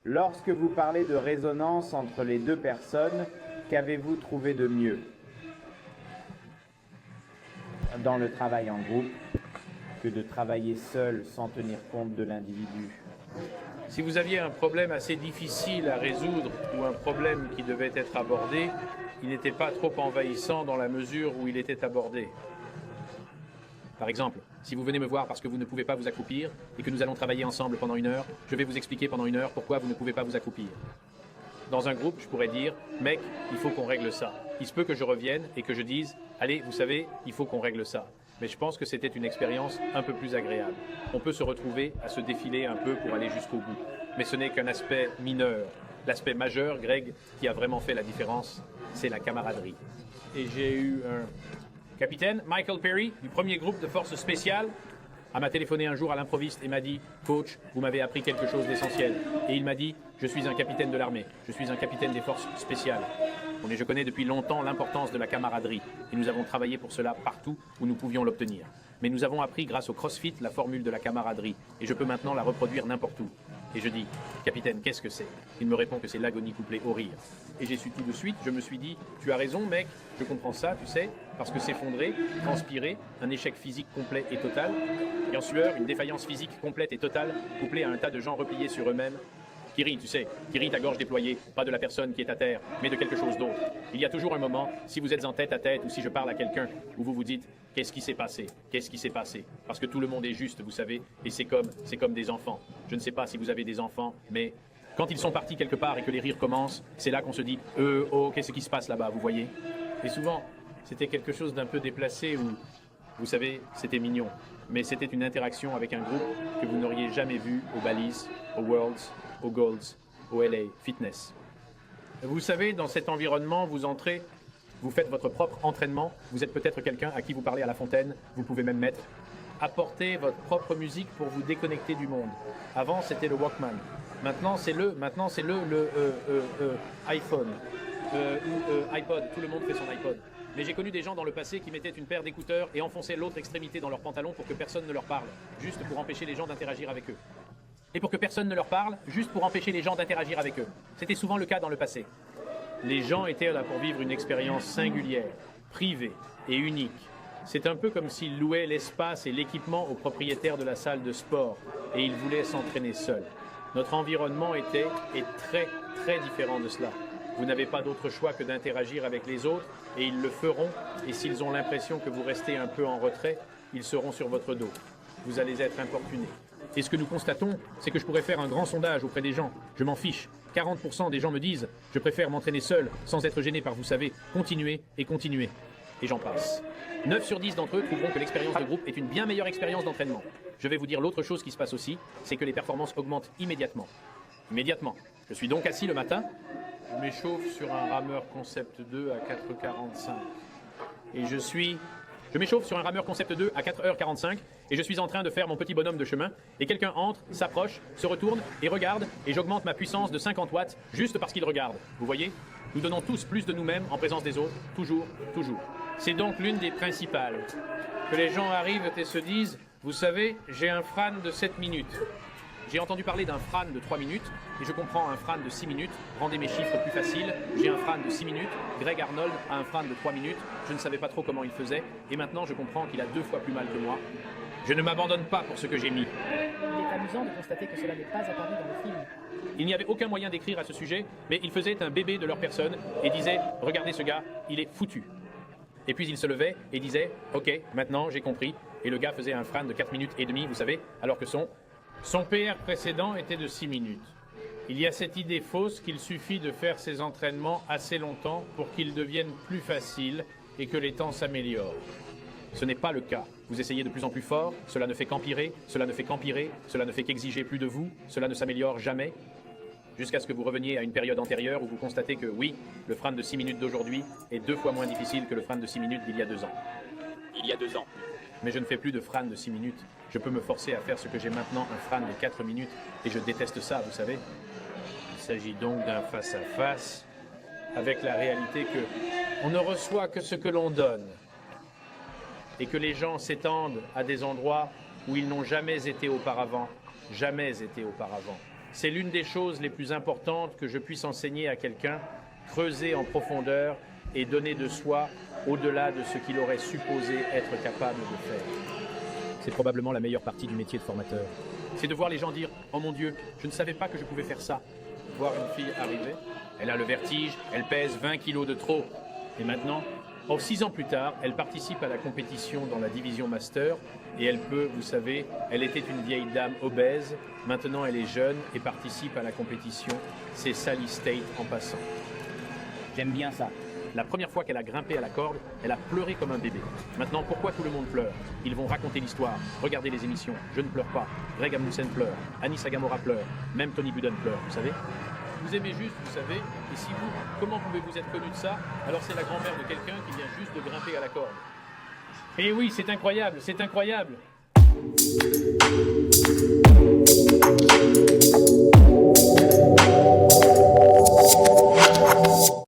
Lorsque vous parlez de résonance entre les deux personnes, qu'avez-vous trouvé de mieux dans le travail en groupe que de travailler seul sans tenir compte de l'individu? Si vous aviez un problème assez difficile à résoudre ou un problème qui devait être abordé, il n'était pas trop envahissant dans la mesure où il était abordé. Par exemple, si vous venez me voir parce que vous ne pouvez pas vous accroupir et que nous allons travailler ensemble pendant 1 heure, je vais vous expliquer pendant 1 heure pourquoi vous ne pouvez pas vous accroupir. Dans un groupe, je pourrais dire, mec, il faut qu'on règle ça. Il se peut que je revienne et que je dise, allez, vous savez, il faut qu'on règle ça. Mais je pense que c'était une expérience un peu plus agréable. On peut se retrouver à se défiler un peu pour aller jusqu'au bout. Mais ce n'est qu'un aspect mineur. L'aspect majeur, Greg, qui a vraiment fait la différence, c'est la camaraderie. Et j'ai eu un capitaine, Michael Perry, du premier groupe de forces spéciales, m'a téléphoné un jour à l'improviste et m'a dit « Coach, vous m'avez appris quelque chose d'essentiel. » Et il m'a dit « Je suis un capitaine de l'armée, je suis un capitaine des forces spéciales. » Et je connais depuis longtemps l'importance de la camaraderie et nous avons travaillé pour cela partout où nous pouvions l'obtenir. Mais nous avons appris grâce au CrossFit la formule de la camaraderie et je peux maintenant la reproduire n'importe où. Et je dis « Capitaine, qu'est-ce que c'est ?» Il me répond que c'est l'agonie couplée au rire. Et j'ai su tout de suite, je me suis dit « Tu as raison mec, je comprends ça, tu sais, parce que s'effondrer, transpirer, un échec physique complet et total, et en sueur, une défaillance physique complète et totale, couplée à un tas de gens repliés sur eux-mêmes, qui rit, tu sais, qui rit à gorge déployée, pas de la personne qui est à terre, mais de quelque chose d'autre. Il y a toujours un moment, si vous êtes en tête à tête ou si je parle à quelqu'un, où vous vous dites « Qu'est-ce qui s'est passé? Qu'est-ce qui s'est passé ?» Parce que tout le monde est juste, vous savez, et c'est comme des enfants. Je ne sais pas si vous avez des enfants, mais quand ils sont partis quelque part et que les rires commencent, c'est là qu'on se dit « oh, qu'est-ce qui se passe là-bas, vous voyez ?» Et souvent, c'était quelque chose d'un peu déplacé où, vous savez, c'était mignon. Mais c'était une interaction avec un groupe que vous n'auriez jamais vu au Bally's, au Worlds, au Golds, au LA Fitness. Vous savez, dans cet environnement, vous entrez, vous faites votre propre entraînement, vous êtes peut-être quelqu'un à qui vous parlez à la fontaine, vous pouvez même mettre, apporter votre propre musique pour vous déconnecter du monde. Avant, c'était le Walkman. Maintenant, c'est le iPhone ou iPod. Tout le monde fait son iPod. Mais j'ai connu des gens dans le passé qui mettaient une paire d'écouteurs et enfonçaient l'autre extrémité dans leur pantalon pour que personne ne leur parle, juste pour empêcher les gens d'interagir avec eux. Et pour que personne ne leur parle, juste pour empêcher les gens d'interagir avec eux. C'était souvent le cas dans le passé. Les gens étaient là pour vivre une expérience singulière, privée et unique. C'est un peu comme s'ils louaient l'espace et l'équipement aux propriétaires de la salle de sport et ils voulaient s'entraîner seuls. Notre environnement est très, très différent de cela. Vous n'avez pas d'autre choix que d'interagir avec les autres et ils le feront. Et s'ils ont l'impression que vous restez un peu en retrait, ils seront sur votre dos. Vous allez être importunés. Et ce que nous constatons, c'est que je pourrais faire un grand sondage auprès des gens. Je m'en fiche. 40% des gens me disent « Je préfère m'entraîner seul, sans être gêné par, vous savez, continuer et continuer. » Et j'en passe. 9 sur 10 d'entre eux trouveront que l'expérience de groupe est une bien meilleure expérience d'entraînement. Je vais vous dire l'autre chose qui se passe aussi, c'est que les performances augmentent immédiatement. Immédiatement. Je suis donc assis le matin. Je m'échauffe sur un rameur Concept 2 à 4h45. Et je m'échauffe sur un rameur Concept 2 à 4h45 et je suis en train de faire mon petit bonhomme de chemin et quelqu'un entre, s'approche, se retourne et regarde et j'augmente ma puissance de 50 watts juste parce qu'il regarde. Vous voyez? Nous donnons tous plus de nous-mêmes en présence des autres, toujours, toujours. C'est donc l'une des principales. Que les gens arrivent et se disent « Vous savez, j'ai un frane de 7 minutes. » J'ai entendu parler d'un frane de 3 minutes et je comprends un frane de 6 minutes. Rendez mes chiffres plus faciles. J'ai un frane de 6 minutes. Greg Arnold a un frane de 3 minutes. Je ne savais pas trop comment il faisait et maintenant je comprends qu'il a 2 fois plus mal que moi. Je ne m'abandonne pas pour ce que j'ai mis. Il est amusant de constater que cela n'est pas apparu dans le film. Il n'y avait aucun moyen d'écrire à ce sujet, mais ils faisaient un bébé de leur personne et disaient « Regardez ce gars, il est foutu ». Et puis il se levait et disait « Ok, maintenant j'ai compris ». Et le gars faisait un frane de 4 minutes et demie, vous savez, alors que son PR précédent était de 6 minutes. Il y a cette idée fausse qu'il suffit de faire ses entraînements assez longtemps pour qu'ils deviennent plus faciles et que les temps s'améliorent. Ce n'est pas le cas. Vous essayez de plus en plus fort, cela ne fait qu'empirer, cela ne fait qu'empirer, cela ne fait qu'exiger plus de vous, cela ne s'améliore jamais, jusqu'à ce que vous reveniez à une période antérieure où vous constatez que oui, le frane de 6 minutes d'aujourd'hui est 2 fois moins difficile que le frane de 6 minutes d'il y a 2 ans. Il y a 2 ans. Mais je ne fais plus de frane de 6 minutes. Je peux me forcer à faire ce que j'ai maintenant, un frane de 4 minutes, et je déteste ça, vous savez. s'agit donc d'un face-à-face avec la réalité que on ne reçoit que ce que l'on donne et que les gens s'étendent à des endroits où ils n'ont jamais été auparavant. Jamais été auparavant. C'est l'une des choses les plus importantes que je puisse enseigner à quelqu'un, creuser en profondeur et donner de soi au-delà de ce qu'il aurait supposé être capable de faire. C'est probablement la meilleure partie du métier de formateur. C'est de voir les gens dire « Oh mon Dieu, je ne savais pas que je pouvais faire ça ». Voir une fille arriver, elle a le vertige, elle pèse 20 kilos de trop. Et maintenant, 6 ans plus tard, elle participe à la compétition dans la division master et elle peut, vous savez, elle était une vieille dame obèse, maintenant elle est jeune et participe à la compétition. C'est Sally State en passant. J'aime bien ça. La première fois qu'elle a grimpé à la corde, elle a pleuré comme un bébé. Maintenant, pourquoi tout le monde pleure? Ils vont raconter l'histoire, regardez les émissions. Je ne pleure pas. Greg Amundsen pleure. Anis Sagamora pleure. Même Tony Budden pleure, vous savez? Vous aimez juste, vous savez. Et si vous, comment pouvez-vous être connu de ça? Alors c'est la grand-mère de quelqu'un qui vient juste de grimper à la corde. Et oui, c'est incroyable, c'est incroyable.